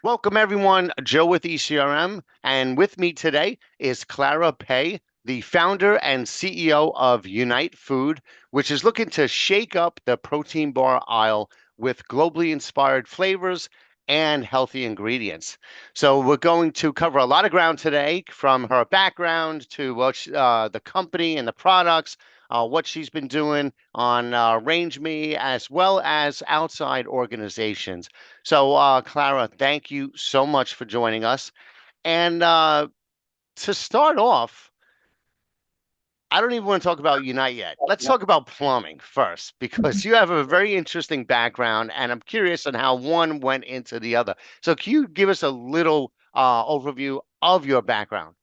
Welcome, everyone. Joe with ECRM. And with me today is Clara Paye, the founder and CEO of Unite Food, which is looking to shake up the protein bar aisle with globally inspired flavors and healthy ingredients. So, we're going to cover a lot of ground today from her background to the company and the products, what she's been doing on RangeMe, as well as outside organizations. So, Clara, thank you so much for joining us. And to start off, I don't even want to talk about Unite yet. Let's talk about plumbing first, because you have a very interesting background, and I'm curious on how one went into the other. So, can you give us a little overview of your background?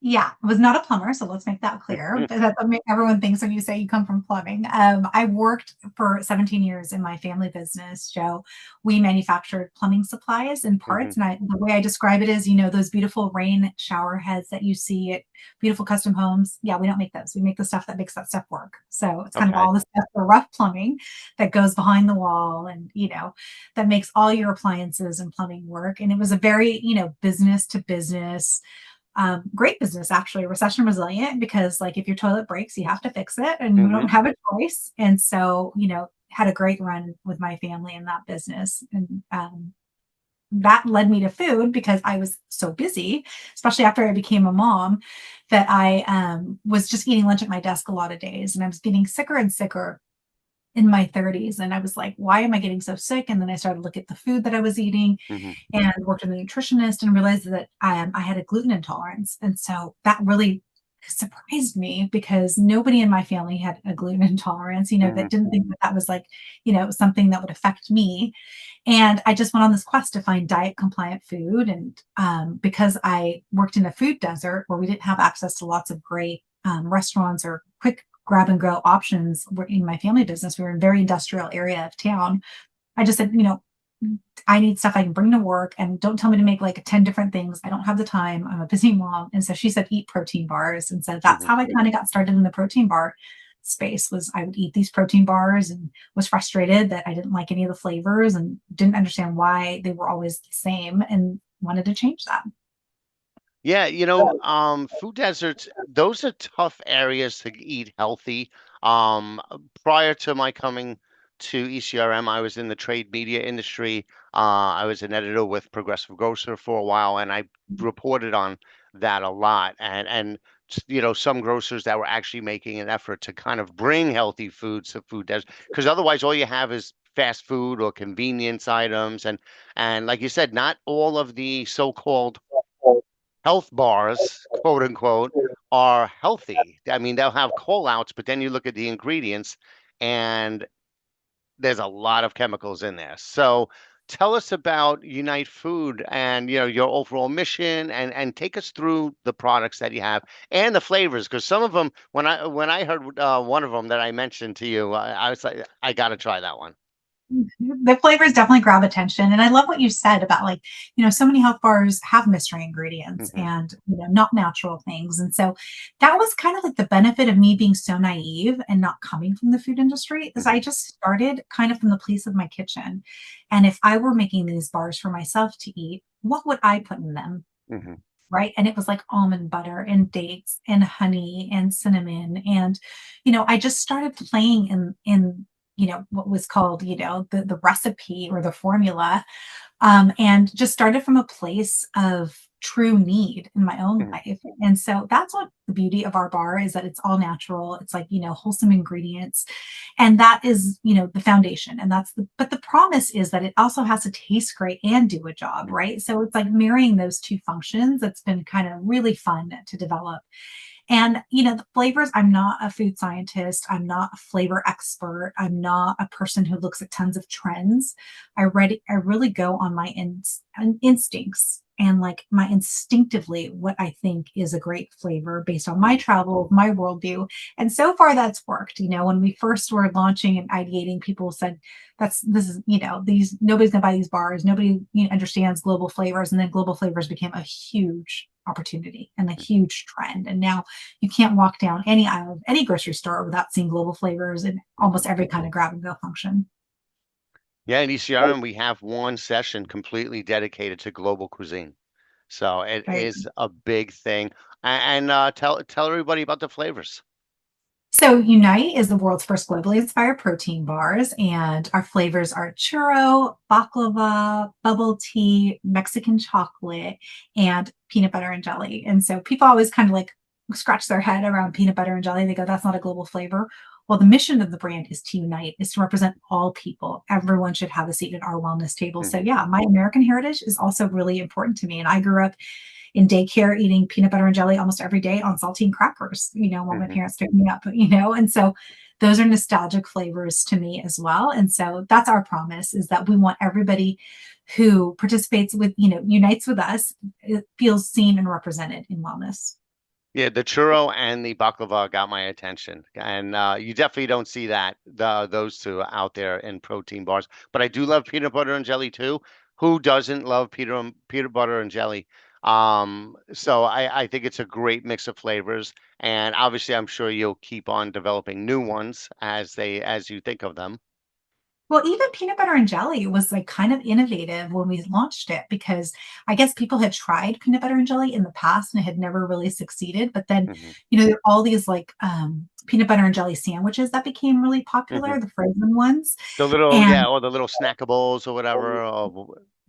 Yeah, I was not a plumber, so let's make that clear. That's what everyone thinks when you say you come from plumbing. I worked for 17 years in my family business, Joe. We manufactured plumbing supplies and Hmm. parts, and the way I describe it is, those beautiful rain shower heads that you see at beautiful custom homes. Yeah, we don't make those. We make the stuff that makes that stuff work. So it's kind of Okay. all the stuff for rough plumbing that goes behind the wall, and that makes all your appliances and plumbing work. And it was a very, business to business great business, actually, recession resilient, because like if your toilet breaks, you have to fix it and you Hmm. don't have a choice. And so, had a great run with my family in that business. And that led me to food because I was so busy, especially after I became a mom, that I was just eating lunch at my desk a lot of days. And I was getting sicker and sicker in my 30s. And I was like, why am I getting so sick? And then I started to look at the food that I was eating Hmm. and worked with a nutritionist and realized that I had a gluten intolerance. And so that really surprised me because nobody in my family had a gluten intolerance, that Hmm. didn't think that that was like, something that would affect me. And I just went on this quest to find diet compliant food. And because I worked in a food desert where we didn't have access to lots of great restaurants or quick grab and go options in my family business, we were in a very industrial area of town. I just said, I need stuff I can bring to work and don't tell me to make like 10 different things. I don't have the time. I'm a busy mom. And so she said, eat protein bars. And so that's Hmm. how I kind of got started in the protein bar space. Was I would eat these protein bars and was frustrated that I didn't like any of the flavors and didn't understand why they were always the same and wanted to change that. Yeah, food deserts, those are tough areas to eat healthy. Prior to my coming to ECRM, I was in the trade media industry. I was an editor with Progressive Grocer for a while, and I reported on that a lot. Some grocers that were actually making an effort to kind of bring healthy foods to food deserts, because otherwise all you have is fast food or convenience items, and like you said, not all of the so-called health bars, quote unquote, are healthy. I mean, they'll have call outs, but then you look at the ingredients and there's a lot of chemicals in there. So tell us about Unite Food and your overall mission, and take us through the products that you have and the flavors, because some of them, when I heard one of them that I mentioned to you, I was like, I got to try that one. The flavors definitely grab attention. And I love what you said about like, so many health bars have mystery ingredients Hmm. and, not natural things. And so that was kind of like the benefit of me being so naive and not coming from the food industry is I Hmm. just started kind of from the place of my kitchen. And if I were making these bars for myself to eat, what would I put in them? Hmm. Right. And it was like almond butter and dates and honey and cinnamon. And, I just started playing in, what was called, the recipe or the formula, and just started from a place of true need in my own Hmm. life. And so that's what the beauty of our bar is, that it's all natural. It's like, wholesome ingredients. And that is, the foundation. And but the promise is that it also has to taste great and do a job, Hmm. right? So it's like marrying those two functions that's been kind of really fun to develop. And, the flavors, I'm not a food scientist. I'm not a flavor expert. I'm not a person who looks at tons of trends. I really go on my instincts and like my instinctively what I think is a great flavor based on my Hmm. travel, my worldview. And so far that's worked. When we first were launching and ideating, people said this is, these nobody's gonna buy these bars, nobody understands global flavors. And then global flavors became a huge opportunity and a huge trend. And now you can't walk down any aisle of any grocery store without seeing global flavors in almost Hmm. every kind of grab and go function. Yeah, in ECRM, we have one session completely dedicated to global cuisine. So it Right. is a big thing. And tell everybody about the flavors. So Unite is the world's first globally inspired protein bars, and our flavors are churro, baklava, bubble tea, Mexican chocolate, and peanut butter and jelly. And so people always kind of like scratch their head around peanut butter and jelly. They go, "That's not a global flavor." Well, the mission of the brand is to unite, is to represent all people. Everyone should have a seat at our wellness table. So Hmm. yeah, my American heritage is also really important to me. And I grew up in daycare eating peanut butter and jelly almost every day on saltine crackers, while my Hmm. parents picked me up. And so those are nostalgic flavors to me as well. And so that's our promise, is that we want everybody who participates unites with us, feels seen and represented in wellness. Yeah, the churro and the baklava got my attention, and you definitely don't see those two out there in protein bars. But I do love peanut butter and jelly too. Who doesn't love peanut butter and jelly? So I think it's a great mix of flavors, and obviously I'm sure you'll keep on developing new ones as you think of them. Well, even peanut butter and jelly was like kind of innovative when we launched it, because I guess people had tried peanut butter and jelly in the past and it had never really succeeded. But then, Hmm. there are all these like peanut butter and jelly sandwiches that became really Hmm. popular, the frozen ones. The little, And yeah, or the little snackables or whatever.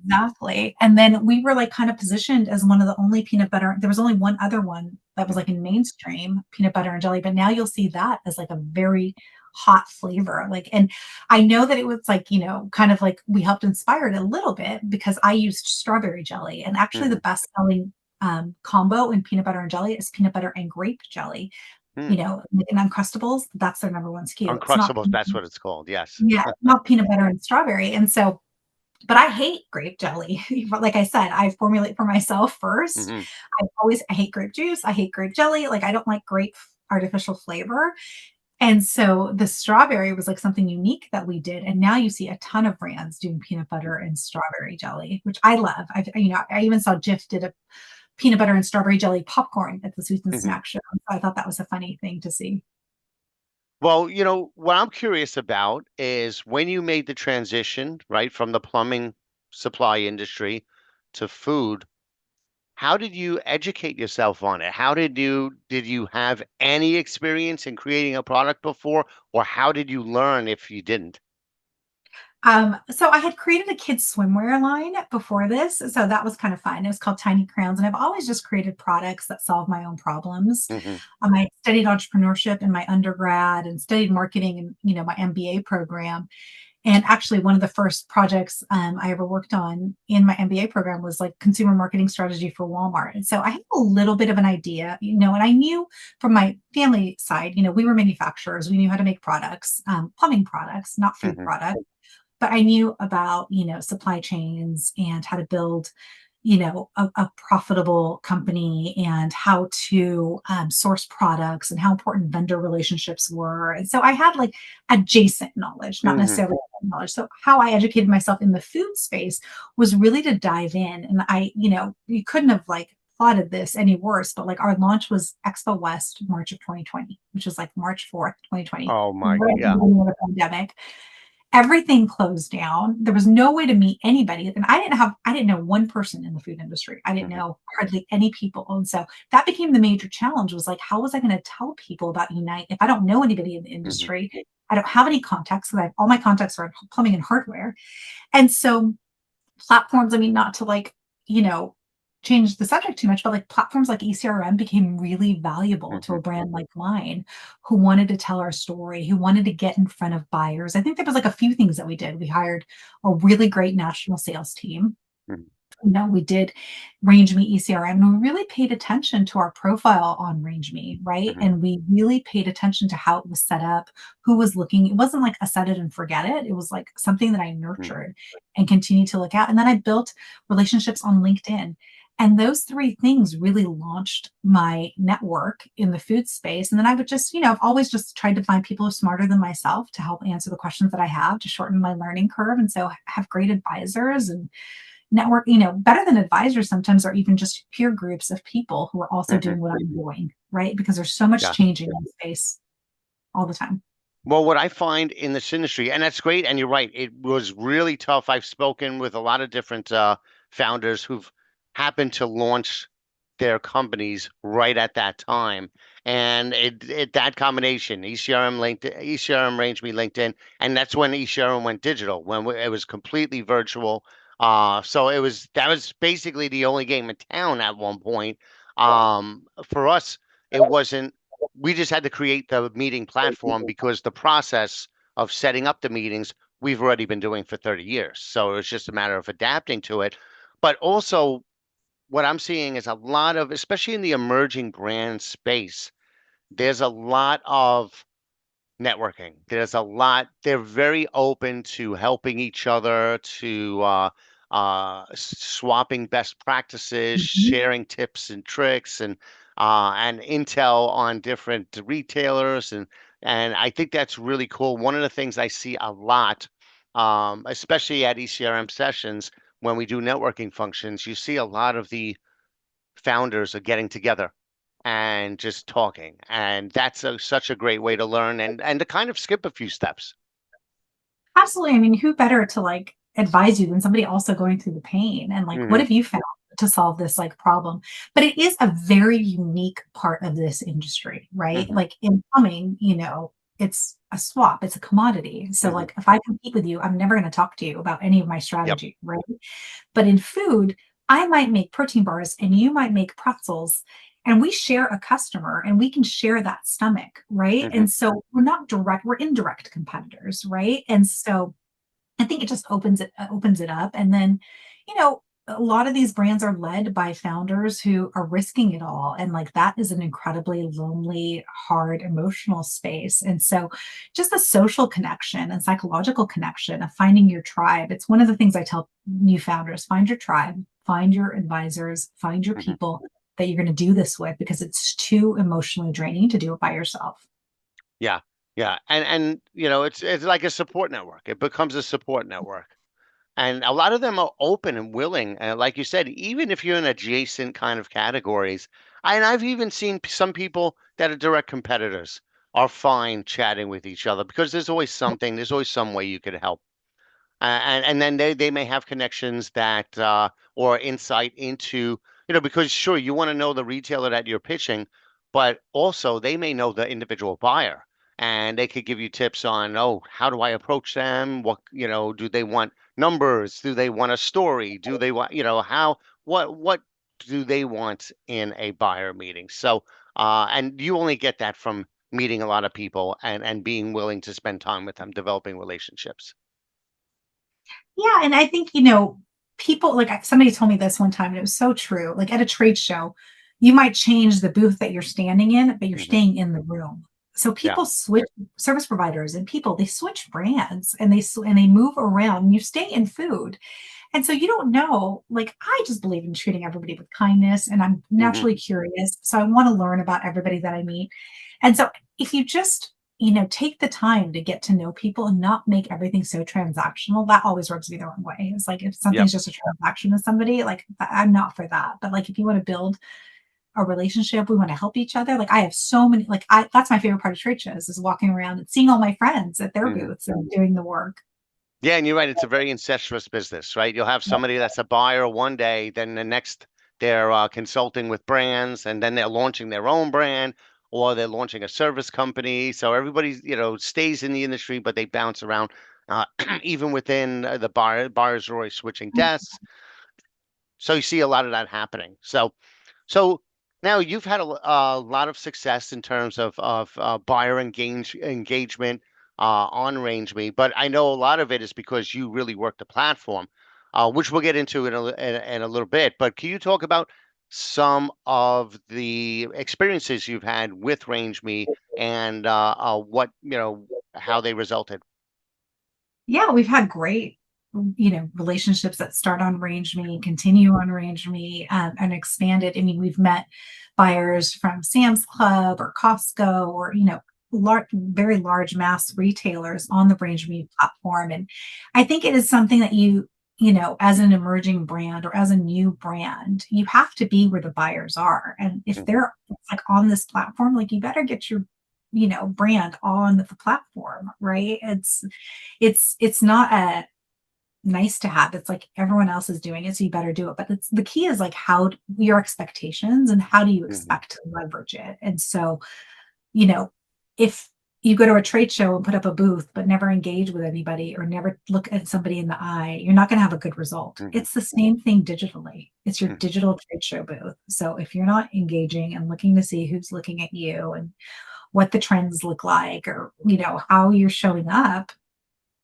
exactly. And then we were like kind of positioned as one of the only peanut butter. There was only one other one that was like Mhm. in mainstream peanut butter and jelly, but now you'll see that as like a very hot flavor. Like, and I know that it was like, kind of like we helped inspire it a little bit because I used strawberry jelly. And actually, the Mhm. best selling combo in peanut butter and jelly is peanut butter and grape jelly. Mm. In Uncrustables, that's their number one SKU. It's not, Uncrustables, that's what it's called. Yes. yeah, not peanut butter and strawberry. And so, but I hate grape jelly. But like I said, I formulate for myself first. Hmm. I hate grape juice. I hate grape jelly. Like, I don't like grape artificial flavor. And so the strawberry was like something unique that we did. And now you see a ton of brands doing peanut butter and strawberry jelly, which I love. I even saw Jif did a peanut butter and strawberry jelly popcorn at the Sweets and Hmm. Snack Show. So I thought that was a funny thing to see. Well, what I'm curious about is when you made the transition, right, from the plumbing supply industry to food, how did you educate yourself on it? Did you have any experience in creating a product before, or how did you learn if you didn't? So I had created a kids swimwear line before this, so that was kind of fun. It was called Tiny Crowns, and I've always just created products that solve my own problems. Hmm. I studied entrepreneurship in my undergrad and studied marketing in my MBA program. And actually, one of the first projects I ever worked on in my MBA program was like consumer marketing strategy for Walmart. And so I had a little bit of an idea, and I knew from my family side, we were manufacturers. We knew how to make products, plumbing products, not food Hmm. products, but I knew about, supply chains and how to build, a profitable company, and how to source products, and how important vendor relationships were. And so I had like adjacent knowledge, not Hmm. necessarily knowledge. So how I educated myself in the food space was really to dive in. And you couldn't have like plotted this any worse, but like our launch was Expo West, March of 2020, which was like March 4th, 2020, Oh my, right at the yeah. beginning of the pandemic. Everything closed down. There was no way to meet anybody. And I didn't know one person in the food industry. I didn't Hmm. know hardly any people. And so that became the major challenge, was like, how was I going to tell people about Unite if I don't know anybody in the Hmm. industry? I don't have any contacts, because all my contacts are in plumbing and hardware. And so platforms, I mean, not to like, you know, change the subject too much, but like platforms like ECRM became really valuable to Hmm. a brand like mine, who wanted to tell our story, who wanted to get in front of buyers. I think there was like a few things that we did. We hired a really great national sales team. Hmm. We did RangeMe ECRM, and we really paid attention to our profile on RangeMe, right? Hmm. And we really paid attention to how it was set up, who was looking. It wasn't like a set it and forget it. It was like something that I Hmm. nurtured and continued to look at. And then I built relationships on LinkedIn. And those three things really launched my network in the food space. And then I would just, I've always just tried to find people who are smarter than myself to help answer the questions that I have, to shorten my learning curve. And so have great advisors and network, better than advisors sometimes, or even just peer groups of people who are also Hmm. doing what I'm doing, right? Because there's so much Yeah. changing in space all the time. Well, what I find in this industry, and that's great, and you're right, it was really tough. I've spoken with a lot of different founders who've happened to launch their companies right at that time, and that combination, ECRM LinkedIn, ECRM RangeMe LinkedIn, and that's when ECRM went digital, when it was completely virtual. So that was basically the only game in town at one point. For us, it wasn't we just had to create the meeting platform because the process of setting up the meetings we've already been doing for 30 years. So it was just a matter of adapting to it. But also, what I'm seeing is a lot of, especially in the emerging brand space, there's a lot of networking. There's a lot. They're very open to helping each other, to swapping best practices, Mhm. sharing tips and tricks, and intel on different retailers, and I think that's really cool. One of the things I see a lot, especially at ECRM sessions when we do networking functions, you see a lot of the founders are getting together and just talking. And that's such a great way to learn and to kind of skip a few steps. Absolutely. I mean, who better to like advise you than somebody also going through the pain? And like, what Hmm. have you found to solve this like problem? But it is a very unique part of this industry, right? Hmm. Like in plumbing, it's a swap, it's a commodity. So Hmm. like if I compete with you, I'm never going to talk to you about any of my Yep. strategy, right? But in food, I might make protein bars and you might make pretzels, and we share a customer and we can share that stomach, right? Hmm. And so we're not direct, we're indirect competitors, right? And so I think it just opens it up. And then, you know, a lot of these brands are led by founders who are risking it all. And like that is an incredibly lonely, hard, emotional space. And so just the social connection and psychological connection of finding your tribe. It's one of the things I tell new founders: find your tribe, find your advisors, find your Hmm. people that you're going to do this with, because it's too emotionally draining to do it by yourself. Yeah. Yeah. And it's like a support network. It becomes a support network. And a lot of them are open and willing. Like you said, even if you're in adjacent kind of categories, and I've even seen some people that are direct competitors are fine chatting with each other because there's always some way you could help. And then they may have connections that or insight into because sure you want to know the retailer that you're pitching, but also they may know the individual buyer and they could give you tips on, oh, how do I approach them? What do they want numbers? Do they want a story? Do they want how what do they want in a buyer meeting? So and you only get that from meeting a lot of people and being willing to spend time with them, developing relationships. Yeah, and I think, people like somebody told me this one time, and it was so true. Like at a trade show, you might change the booth that you're standing in, but you're Hmm. staying in the room. So Yeah. people switch service providers and people, they switch brands and they move around. And you stay in food. And so you don't know, like I just believe in treating everybody with kindness and I'm Hmm. naturally curious. So I want to learn about everybody that I meet. And so if you just, take the time to get to know people and not make everything so transactional, that always rubs me the wrong way. It's like if Yep. something's just a transaction with somebody, like I'm not for that. But like if you want to build a relationship, we want to help each other. Like I have so many, like that's my favorite part of trade shows is walking around and seeing all my friends at their Hmm. booths and doing the work. Yeah, and you're right. It's a very incestuous business, right? You'll have somebody that's a buyer one day, then the next they're consulting with brands, and then they're launching their own brand, or they're launching a service company. So everybody, stays in the industry, but they bounce around. Even within the buyers are always switching desks. So you see a lot of that happening. So now you've had a lot of success in terms of buyer engagement on RangeMe, but I know a lot of it is because you really work the platform, which we'll get into in a little bit. But can you talk about some of the experiences you've had with RangeMe and what how they resulted? Yeah, we've had great, relationships that start on Range Me, continue on Range Me, and expanded. I mean, we've met buyers from Sam's Club or Costco or, very large mass retailers on the Range Me platform. And I think it is something that as an emerging brand or as a new brand, you have to be where the buyers are. And if Hmm. they're like on this platform, like you better get your brand on the platform, right? It's not a nice to have. It's like everyone else is doing it, so you better do it. But it's the key is like how your expectations and how do you Hmm. expect to leverage it. And so, you know, if you go to a trade show and put up a booth but never engage with anybody or never look at somebody in the eye, you're not going to have a good result. Hmm. It's the same thing digitally. It's your Hmm. digital trade show booth. So if you're not engaging and looking to see who's looking at you and what the trends look like, or how you're showing up,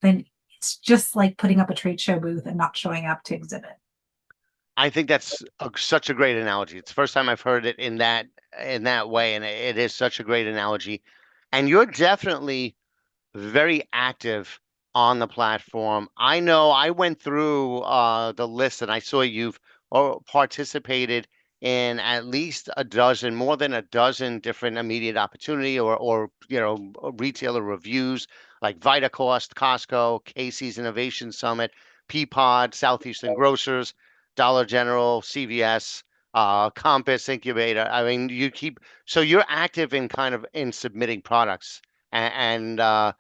then it's just like putting up a trade show booth and not showing up to exhibit. I think that's such a great analogy. It's the first time I've heard it in that way, and it is such a great analogy. And you're definitely very active on the platform. I know I went through the list and I saw you've participated in at least a dozen, more than a dozen different immediate opportunity or retailer reviews like VitaCost, Costco, Casey's Innovation Summit, Peapod, Southeastern Grocers, Dollar General, CVS, Compass Incubator. I mean, so you're active in kind of in submitting products and I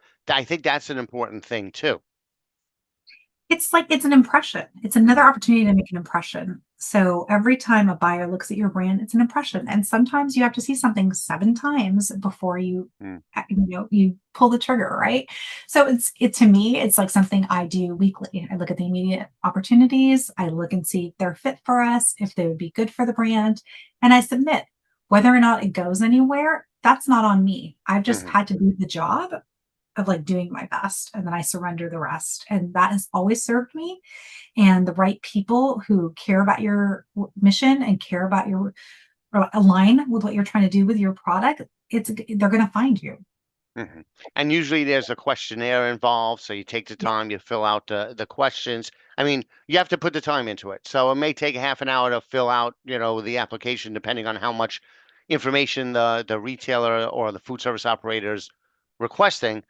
think that's an important thing too. It's like it's an impression. It's another Hmm. opportunity to make an impression. So every time a buyer looks at your brand, it's an impression. And sometimes you have to see something 7 times before Hmm. you pull the trigger, right? So it to me, it's like something I do weekly. I look at the immediate opportunities, I look and see if they're fit for us, if they would be good for the brand, and I submit. Whether or not it goes anywhere, that's not on me. I've just Hmm. had to do the job of like doing my best, and then I surrender the rest. And that has always served me. And the right people who care about your mission and care about your or align with what you're trying to do with your product, they're going to find you. Hmm. And usually there's a questionnaire involved, so you take the Yeah. time, you fill out the questions. I mean, you have to put the time into it. So it may take half an hour to fill out, the application, depending on how much information the retailer or the food service operator's requesting.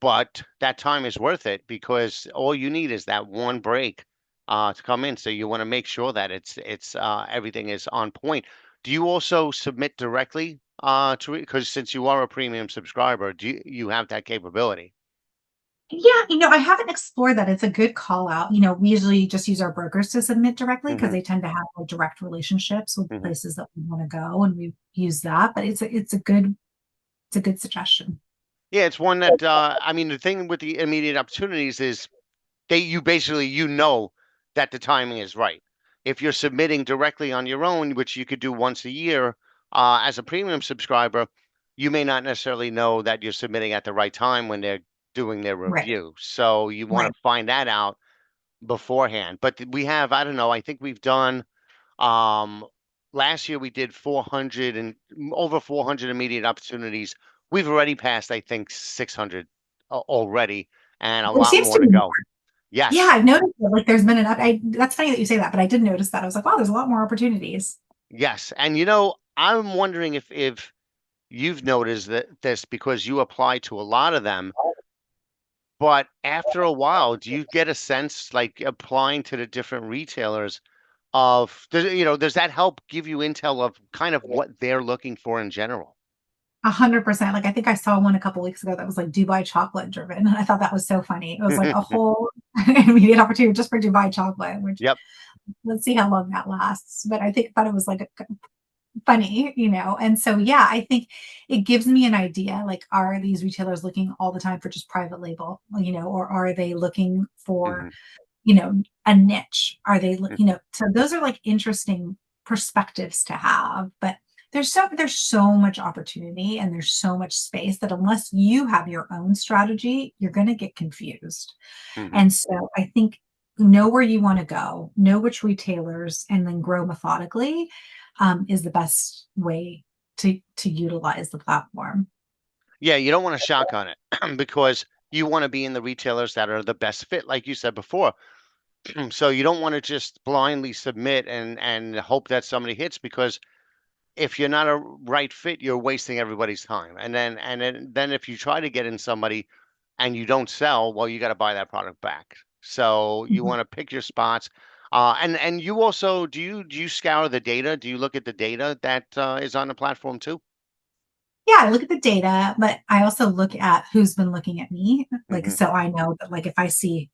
But that time is worth it because all you need is that one break to come in. So you want to make sure that it's everything is on point. Do you also submit directly to because since you are a premium subscriber, do you have that capability? Yeah, I haven't explored that. It's a good call out. We usually just use our brokers to submit directly because Hmm. they tend to have like direct relationships with Hmm. places that we want to go, and we use that. But it's a good suggestion. Yeah, it's one that I mean the thing with the immediate opportunities is you basically that the timing is right. If you're submitting directly on your own, which you could do once a year, as a premium subscriber, you may not necessarily know that you're submitting at the right time when they're doing their Right, review. So you want right. to find that out beforehand. But we have, I don't know, I think we've done um last year we did 400 and over 400 immediate opportunities. We've already passed, I think, 600 already, and a There lot seems more to to be more. go. Yeah, Yes. I've noticed that, like, there's been that's funny that you say that, but I did notice that. I was like, "Wow, there's a lot more opportunities." Yes. And I'm wondering if you've noticed that this because you apply to a lot of them, but after a while, do you get a sense like applying to the different retailers does that help give you intel of kind of what they're looking for in general? 100%. Like, I think I saw one a couple weeks ago that was, like, Dubai chocolate driven, and I thought that was so funny. It was, like, a whole immediate opportunity just for Dubai chocolate, which Yep. let's see how long that lasts, but I thought it was, like, funny, and so, yeah, I think it gives me an idea, like, are these retailers looking all the time for just private label, or are they looking for Hmm. a niche? Are they, Hmm. so those are like interesting perspectives to have. But there's so much opportunity and there's so much space that unless you have your own strategy, you're going to get confused. Hmm. And so I think know where you want to go, know which retailers, and then grow methodically is the best way to utilize the platform. Yeah, you don't want to shotgun it because you want to be in the retailers that are the best fit, like you said before. So you don't want to just blindly submit and hope that somebody hits because if you're not a right fit, you're wasting everybody's time. And then if you try to get in somebody and you don't sell, well, you got to buy that product back. So you Mhm. want to pick your spots. And you also do you scour the data? Do you look at the data that is on the platform too? Yeah, I look at the data, but I also look at who's been looking at me. Like, Hmm. so I know that like if I see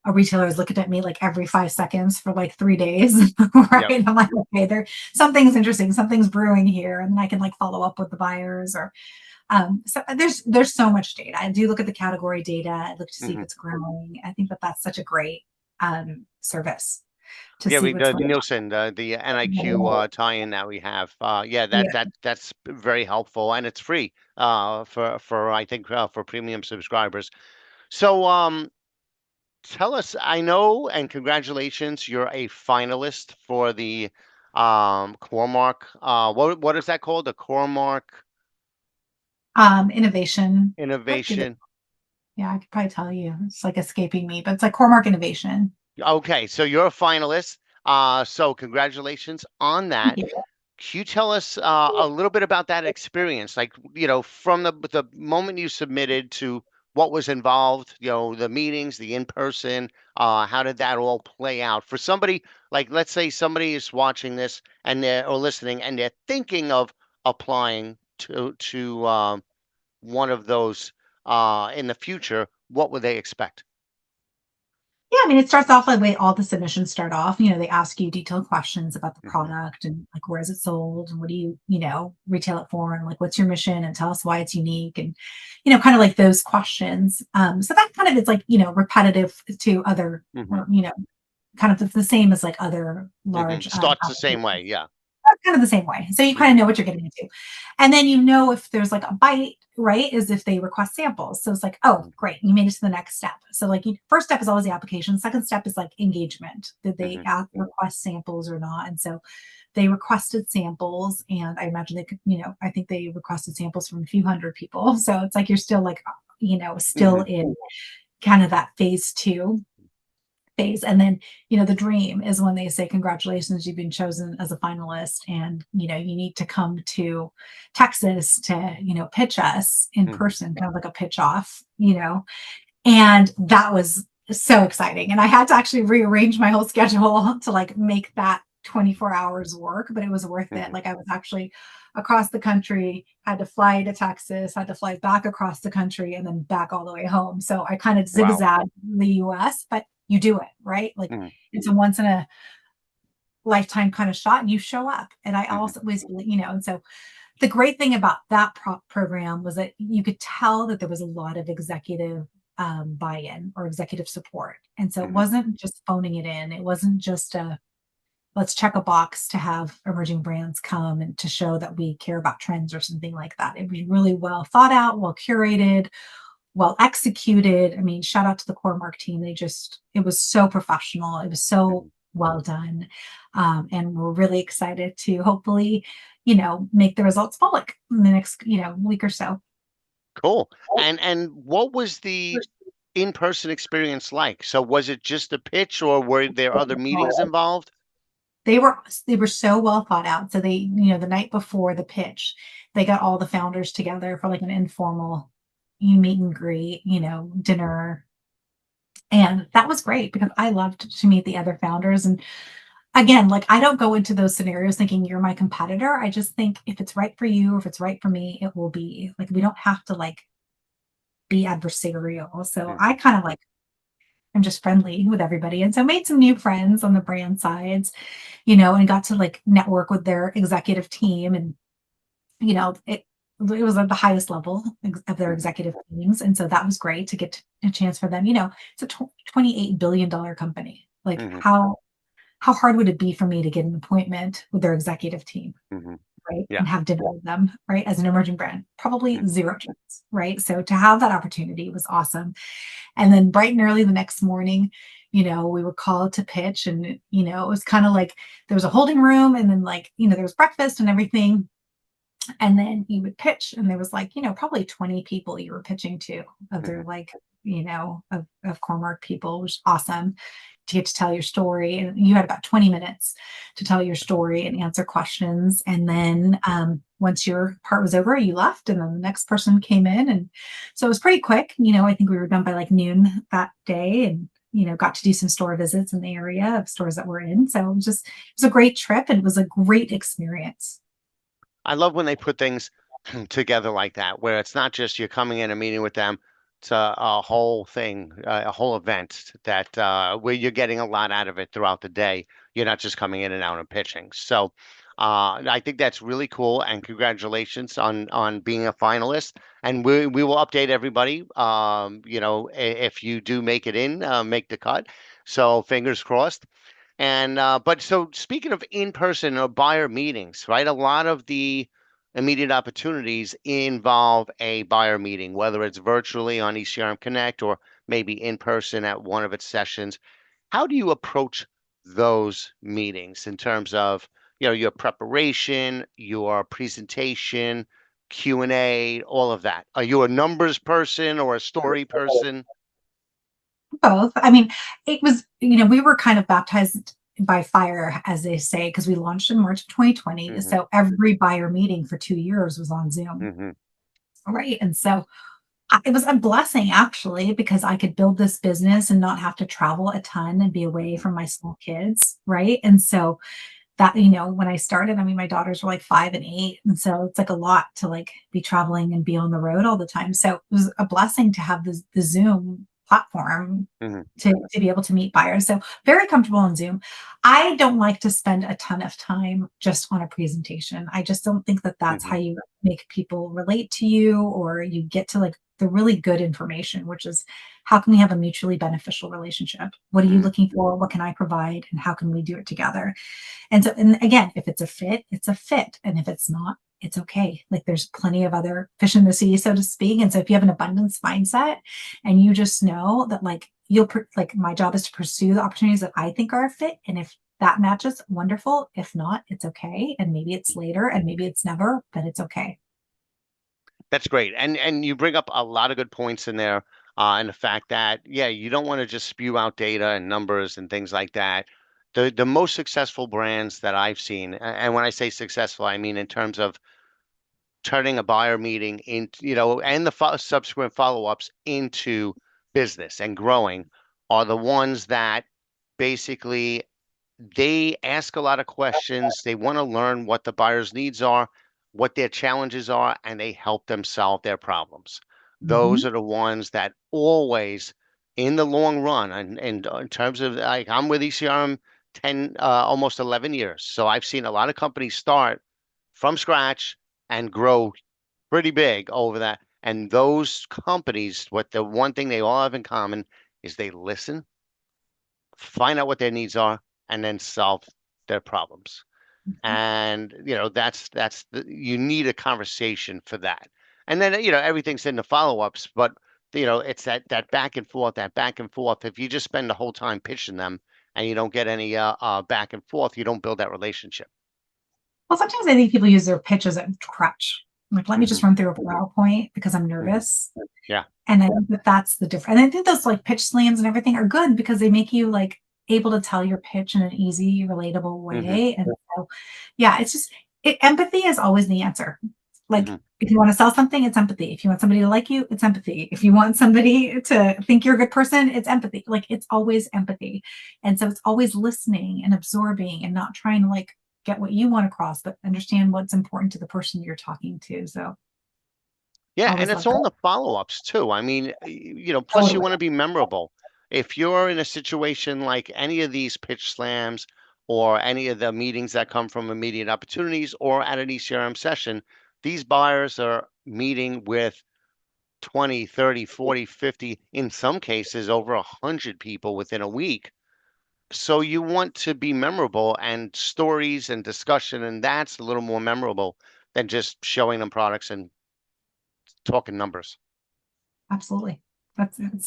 a retailer is looking at me like every 5 seconds for like 3 days, right? Yep. I'm like, okay, there something's interesting, something's brewing here, and I can like follow up with the buyers or so there's so much data. I do look at the category data. I look to see if Hmm. it's growing. I think that that's such a great service to Yeah, see we what's the going Nielsen, the NIQ on. tie-in that we have. Yeah, Yeah. that's very helpful, and it's free for I think for premium subscribers. So tell us, I know, and congratulations, you're a finalist for the Cormark. What is that called? The Cormark Innovation. I'd give it. Innovation. Yeah, I could probably tell you. It's like escaping me, but it's like Cormark Innovation. Okay, so you're a finalist. So congratulations on Thank that. you. Can you tell us a little bit about that experience? Like, from the moment you submitted to what was involved, the meetings, the in-person, how did that all play out? For somebody, like, let's say somebody is watching this and they're or listening and they're thinking of applying to one of those in the future, what would they expect? Yeah, I mean, it starts off like the way all the submissions start off. They ask you detailed questions about the Hmm. product and like where is it sold and what do you retail it for and like what's your mission and tell us why it's unique and kind of like those questions. So that kind of is like repetitive to other Hmm. or kind of the same as like other Hmm. large Starts the same way, applications. yeah. Kind of the same way. So you kind Hmm. of know what you're getting into. And then if there's like a bite, right? Is if they request samples. So it's like, oh, great, you made it to the next step. So like first step is always the application. Second step is like engagement. Did they Hmm. request samples or not? And so they requested samples, and I imagine they could, I think they requested samples from a few hundred people. So it's like you're still like, still Hmm. in kind of that phase. And then, the dream is when they say, congratulations, you've been chosen as a finalist. And, you need to come to Texas to, pitch us in Hmm. person, kind of like a pitch off. And that was so exciting. And I had to actually rearrange my whole schedule to like make that 24 hours work, but it was worth it. Hmm. Like I was actually across the country, had to fly to Texas, had to fly back across the country and then back all the way home. So I kind of Wow. zigzagged the US, but you do it, right? Like Hmm. it's a once in a lifetime kind of shot and you show up. And I Hmm. also was, and so the great thing about that program was that you could tell that there was a lot of executive buy-in or executive support. And so it Hmm. wasn't just phoning it in. It wasn't just a let's check a box to have emerging brands come and to show that we care about trends or something like that. It was really well thought out, well curated, well executed. I mean, shout out to the Core team. It was so professional. It was so Hmm. well done. And we're really excited to hopefully, make the results public in the next, week or so. Cool. And what was the in-person experience like? So was it just a pitch or were there other meetings involved? They were they were so well thought out. So they, the night before the pitch, they got all the founders together for like an informal meet and greet, dinner. And that was great because I loved to meet the other founders. And again, like I don't go into those scenarios thinking you're my competitor. I just think if it's right for you, or if it's right for me, it will be. Like we don't have to like be adversarial. So I Hmm. kind of like I'm just friendly with everybody. And so made some new friends on the brand sides, and got to like network with their executive team. And, it was at the highest level of their Hmm. executive teams. And so that was great to get a chance for them. It's a $28 billion company. Like Hmm. how hard would it be for me to get an appointment with their executive team? Hmm. Right. Yeah. And have dinner with them, right? As an emerging brand, probably Hmm. zero chance. Right. So to have that opportunity was awesome. And then bright and early the next morning, we were called to pitch and, it was kind of like there was a holding room and then like, there was breakfast and everything. And then you would pitch and there was like, probably 20 people you were pitching to of their Hmm. like, of Cormark people, which is awesome to get to tell your story. And you had about 20 minutes to tell your story and answer questions. And then once your part was over, you left and then the next person came in. And so it was pretty quick. I think we were done by like noon that day and got to do some store visits in the area of stores that we're in. So it was a great trip and it was a great experience. I love when they put things together like that, where it's not just you're coming in and meeting with them. It's a whole thing, a whole event that where you're getting a lot out of it throughout the day. You're not just coming in and out and pitching. So I think that's really cool, and congratulations on being a finalist. And we will update everybody. If you do make it in, make the cut. So fingers crossed. And but so speaking of in-person or buyer meetings, right? A lot of the immediate opportunities involve a buyer meeting, whether it's virtually on ECRM Connect or maybe in person at one of its sessions. How do you approach those meetings in terms of, your preparation, your presentation, Q&A, all of that? Are you a numbers person or a story person? Both. I mean, it was, we were kind of baptized by fire, as they say, because we launched in March of 2020. Hmm. So every buyer meeting for 2 years was on Zoom. Hmm. Right. And so it was a blessing actually, because I could build this business and not have to travel a ton and be away Hmm. from my small kids. Right. And so that, when I started, I mean, my daughters were like 5 and 8. And so it's like a lot to like be traveling and be on the road all the time. So it was a blessing to have the Zoom platform Hmm. to be able to meet buyers. So very comfortable on Zoom. I don't like to spend a ton of time just on a presentation. I just don't think that that's Hmm. how you make people relate to you, or you get to like the really good information, which is how can we have a mutually beneficial relationship? What are you Hmm. looking for? What can I provide? And how can we do it together? And so, and again, if it's a fit, it's a fit. And if it's not, it's okay. Like there's plenty of other fish in the sea, so to speak. And so if you have an abundance mindset and you just know that like like my job is to pursue the opportunities that I think are a fit. And if that matches, wonderful. If not, it's okay. And maybe it's later and maybe it's never, but it's okay. That's great. And you bring up a lot of good points in there. And the fact that, yeah, you don't want to just spew out data and numbers and things like that. The most successful brands that I've seen, and when I say successful, I mean in terms of turning a buyer meeting into, and the subsequent follow-ups into business and growing, are the ones that basically they ask a lot of questions. They want to learn what the buyer's needs are, what their challenges are, and they help them solve their problems. Those Mhm. are the ones that always, in the long run, and in terms of like I'm with ECRM 10, almost 11 years. So I've seen a lot of companies start from scratch and grow pretty big over that. And those companies, what the one thing they all have in common is they listen, find out what their needs are, and then solve their problems. And you need a conversation for that. And then everything's in the follow-ups, but it's that back and forth. If you just spend the whole time pitching them and you don't get any back and forth, you don't build that relationship. Well, sometimes I think people use their pitch as a crutch. Like, let me Hmm. just run through a PowerPoint because I'm Hmm. nervous. Yeah. And I think that that's the difference. And I think those like pitch slams and everything are good because they make you like able to tell your pitch in an easy, relatable Hmm. way. And so, yeah, it's just empathy is always the answer. Like Hmm. if you want to sell something, it's empathy. If you want somebody to like you, it's empathy. If you want somebody to think you're a good person, it's empathy. Like it's always empathy. And so it's always listening and absorbing and not trying to like get what you want across, but understand what's important to the person you're talking to. So Yeah, and always it's love all in that. the follow-ups too. I mean, plus you Totally. want to be memorable. If you're in a situation like any of these pitch slams or any of the meetings that come from immediate opportunities or at an ECRM session, these buyers are meeting with 20, 30, 40, 50, in some cases over 100 people within a week. So you want to be memorable and stories and discussion, and that's a little more memorable than just showing them products and talking numbers. Absolutely.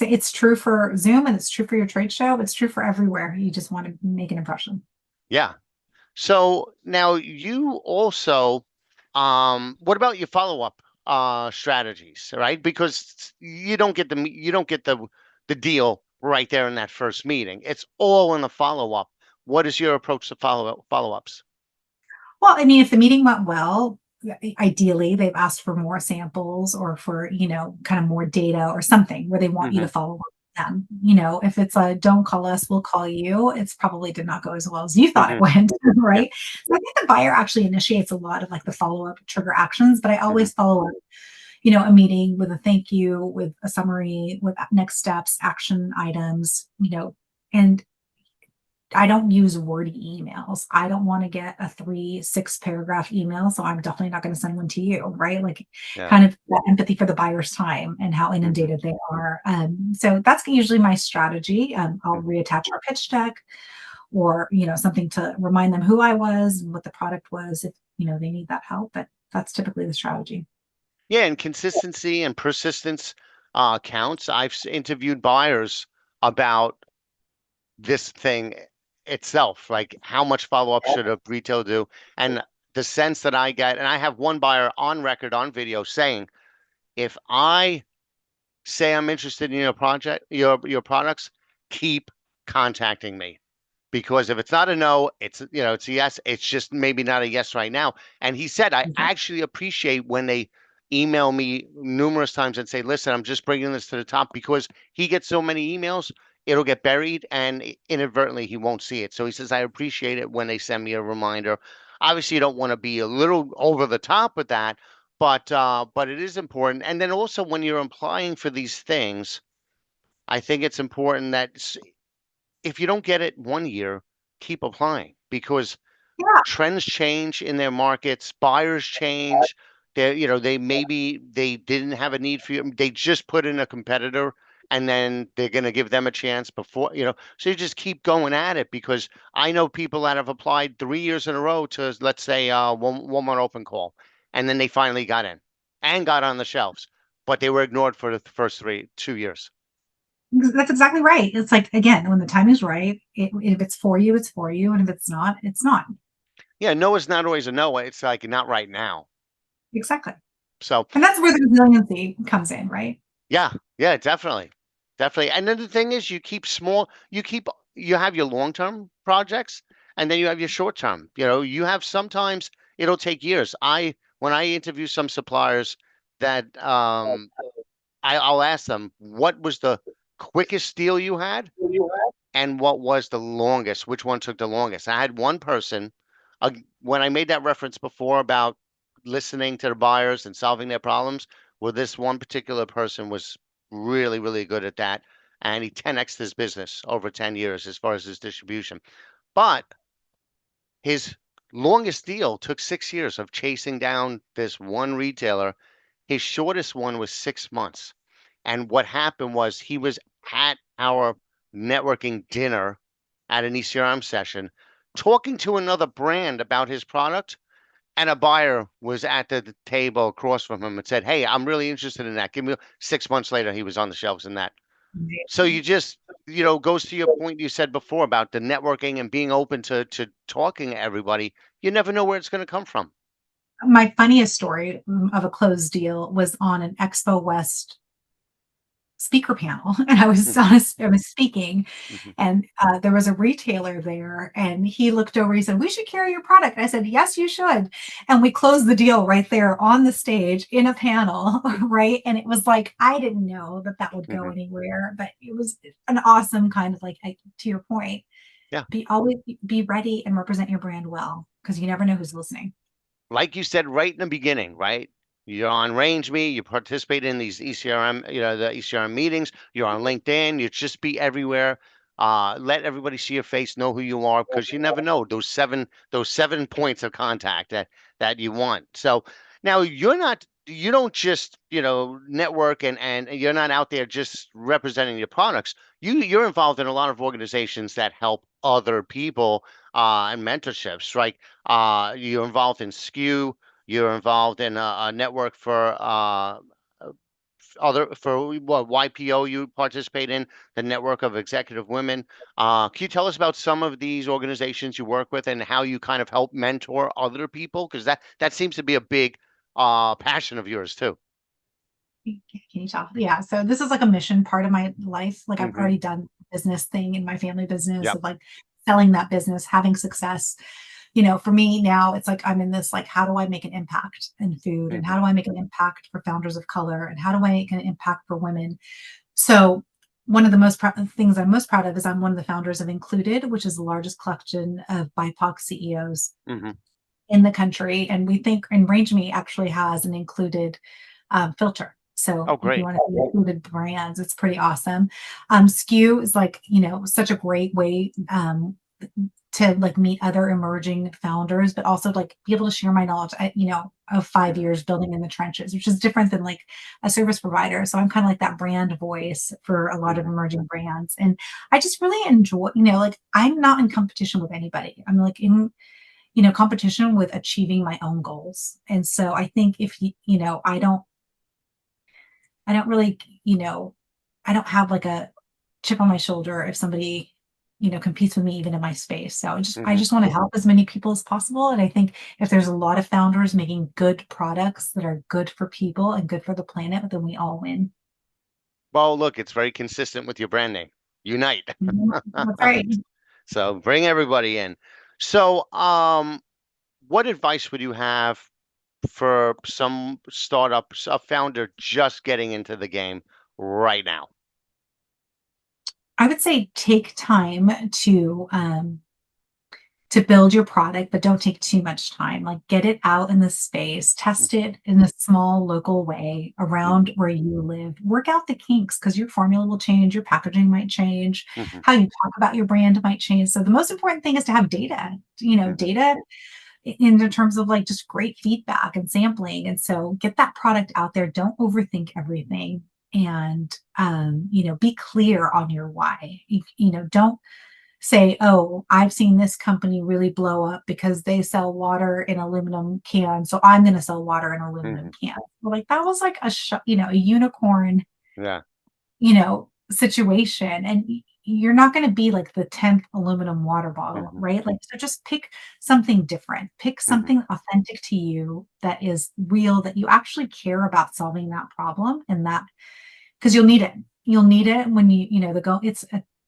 It's true for Zoom and it's true for your trade show. It's true for everywhere. You just want to make an impression. Yeah. So now you also, what about your follow-up strategies, right? Because you don't get the deal right there in that first meeting. It's all in the follow-up. What is your approach to follow-ups? Well, I mean, if the meeting went well, ideally they've asked for more samples or for, kind of more data or something where they want you Hmm. to follow up them. If it's a don't call us, we'll call you, it's probably did not go as well as you thought it Hmm. went, Yeah. right? So I think the buyer actually initiates a lot of like the follow up trigger actions, but I Hmm. always follow up, a meeting with a thank you, with a summary, with next steps, action items, and I don't use wordy emails. I don't want to get a 6 paragraph email. So I'm definitely not going to send one to you, right? Like Yeah. kind of that empathy for the buyer's time and how Hmm. inundated they are. So that's usually my strategy. I'll Hmm. reattach our pitch deck or, something to remind them who I was and what the product was if, they need that help. But that's typically the strategy. Yeah, and consistency and persistence counts. I've interviewed buyers about this thing itself, like how much follow up should a retail do, and the sense that I get, and I have one buyer on record on video saying, if I say I'm interested in your project, your products, keep contacting me. Because if it's not a no, it's a yes. It's just maybe not a yes right now. And he said, I actually appreciate when they email me numerous times and say, listen, I'm just bringing this to the top because he gets so many emails, it'll get buried and inadvertently he won't see it. So he says, I appreciate it when they send me a reminder. Obviously, you don't want to be a little over the top with that, but it is important. And then also when you're applying for these things, I think it's important that if you don't get it one year, keep applying because Yeah. trends change in their markets, buyers change. They maybe they didn't have a need for you. They just put in a competitor and then they're going to give them a chance before. So you just keep going at it because I know people that have applied 3 years in a row to, let's say, Walmart open call, and then they finally got in and got on the shelves, but they were ignored for the first 2 years. That's exactly right. It's like, again, when the time is right, if it's for you, it's for you. And if it's not, it's not. Yeah, no is not always a no. It's like not right now. Exactly. So And that's where the resiliency comes in, right? yeah, yeah, definitely. Definitely. And then the thing is you have your long-term projects and then you have your short-term. You have sometimes it'll take years. When I interview some suppliers that I'll ask them, what was the quickest deal you had? And what was the longest? Which one took the longest? I had one person, when I made that reference before about listening to the buyers and solving their problems, well, this one particular person was really, really good at that. And he 10x'd his business over 10 years as far as his distribution. But his longest deal took 6 years of chasing down this one retailer. His shortest one was 6 months. And what happened was he was at our networking dinner at an ECRM session talking to another brand about his product. And a buyer was at the table across from him and said, hey, I'm really interested in that. Give me 6 months later, he was on the shelves in that. So you just, goes to your point you said before about the networking and being open to talking to everybody. You never know where it's going to come from. My funniest story of a closed deal was on an Expo West speaker panel, and I was speaking, Mhm. and there was a retailer there, and he looked over. He said, "We should carry your product." And I said, "Yes, you should." And we closed the deal right there on the stage in a panel, right? And it was like I didn't know that that would go Mhm. anywhere, but it was an awesome kind of like to your point. Yeah. Be ready and represent your brand well because you never know who's listening. Like you said right in the beginning, right? You're on RangeMe, you participate in these ECRM, the ECRM meetings, you're on LinkedIn, you just be everywhere. Let everybody see your face, know who you are, because you never know those seven points of contact that you want. So now you don't just, network and you're not out there just representing your products. You're involved in a lot of organizations that help other people and mentorships, right? You're involved in SKU. You're involved in a network for other for what YPO you participate in, the network of executive women. Can you tell us about some of these organizations you work with and how you kind of help mentor other people? Because that seems to be a big passion of yours too. Can you tell? Yeah. So this is like a mission part of my life. Like I've Hmm. already done business thing in my family business Yep. of like selling that business, having success. For me now, it's like I'm in this like, how do I make an impact in food? And Hmm. how do I make an impact for founders of color? And how do I make an impact for women? So one of the things I'm most proud of is I'm one of the founders of Included, which is the largest collection of BIPOC CEOs Hmm. in the country. And we think, and RangeMe actually has an Included filter. Oh, So if you great. want to see included brands, it's pretty awesome. SKU is like, such a great way to like meet other emerging founders, but also like be able to share my knowledge, of 5 years building in the trenches, which is different than like a service provider. So I'm kind of like that brand voice for a lot of Hmm. emerging brands. And I just really enjoy, like I'm not in competition with anybody. I'm like in, competition with achieving my own goals. And so I think if I don't really, I don't have like a chip on my shoulder if somebody, competes with me even in my space. So I Hmm. just want to help as many people as possible. And I think if there's a lot of founders making good products that are good for people and good for the planet, then we all win. Well, look, it's very consistent with your brand name. Unite. Mhm. That's right. So bring everybody in. So, what advice would you have for some startups, a founder just getting into the game right now? I would say take time to build your product, but don't take too much time. Like get it out in the space, test Hmm. it in a small local way around Hmm. where you live. Work out the kinks because your formula will change, your packaging might change, Hmm. how you talk about your brand might change. So the most important thing is to have data, Hmm. data in terms of like just great feedback and sampling. And so get that product out there. Don't overthink everything. And be clear on your why. Don't say, oh, I've seen this company really blow up because they sell water in aluminum cans, so I'm going to sell water in aluminum Hmm. cans. Well, like that was like a unicorn, Yeah. situation, and you're not going to be like the 10th aluminum water bottle, Hmm. right? Like, so just pick something different, pick Hmm. something authentic to you that is real, that you actually care about solving that problem, and that because you'll need it. You'll need it when the go.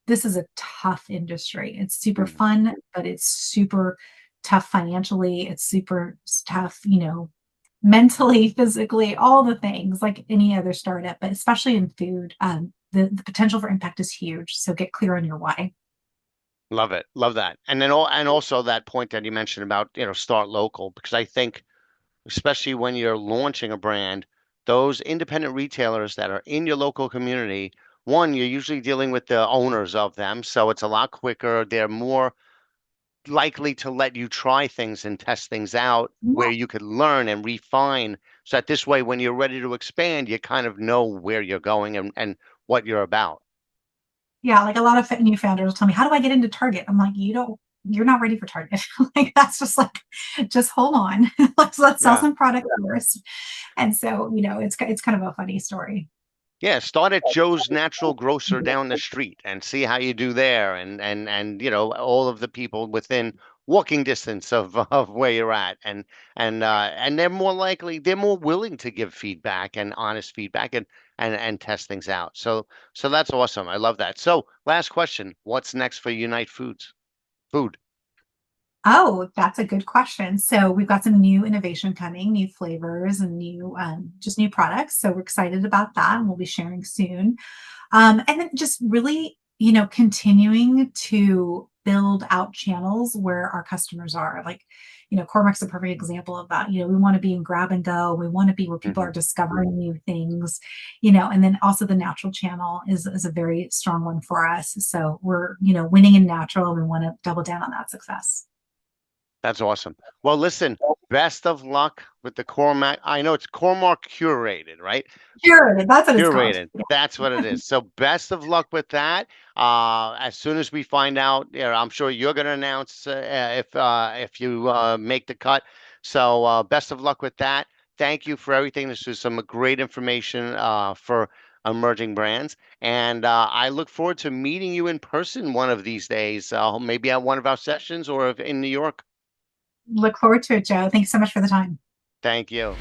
This is a tough industry. It's super Hmm. fun, but it's super tough financially. It's super tough, mentally, physically, all the things like any other startup, but especially in food. The potential for impact is huge. So get clear on your why. Love it. Love that. And then and also that point that you mentioned about, start local, because I think especially when you're launching a brand, those independent retailers that are in your local community, one, you're usually dealing with the owners of them, so it's a lot quicker. They're more likely to let you try things and test things out where you could learn and refine. So that this way, when you're ready to expand, you kind of know where you're going and what you're about. Yeah, like a lot of new founders will tell me, "How do I get into Target?" I'm like, you're not ready for Target. Like that's just like, just hold on. Let's sell Yeah. some product first. And so, it's kind of a funny story. Yeah, start at Joe's Natural Grocer down the street and see how you do there, and all of the people within walking distance of of where you're at, and they're more willing to give feedback and honest feedback and test things out. So that's awesome. I love that. So last question: what's next for Unite Foods? Food. Oh, that's a good question. So we've got some new innovation coming, new flavors and just new products. So we're excited about that, and we'll be sharing soon. And then just really, continuing to build out channels where our customers are. Like, Cormac's a perfect example of that. We want to be in grab and go. We want to be where people Hmm. are discovering new things, and then also the natural channel is a very strong one for us. So we're, winning in natural. We want to double down on that success. That's awesome. Well, listen, best of luck with the Cormac. I know it's Cormac Curated, right? Sure, that's what it's called. Curated. That's what it is. So best of luck with that. As soon as we find out, I'm sure you're going to announce if you make the cut. So best of luck with that. Thank you for everything. This is some great information for emerging brands, and I look forward to meeting you in person one of these days. Maybe at one of our sessions or in New York. Look forward to it, Joe. Thanks so much for the time. Thank you.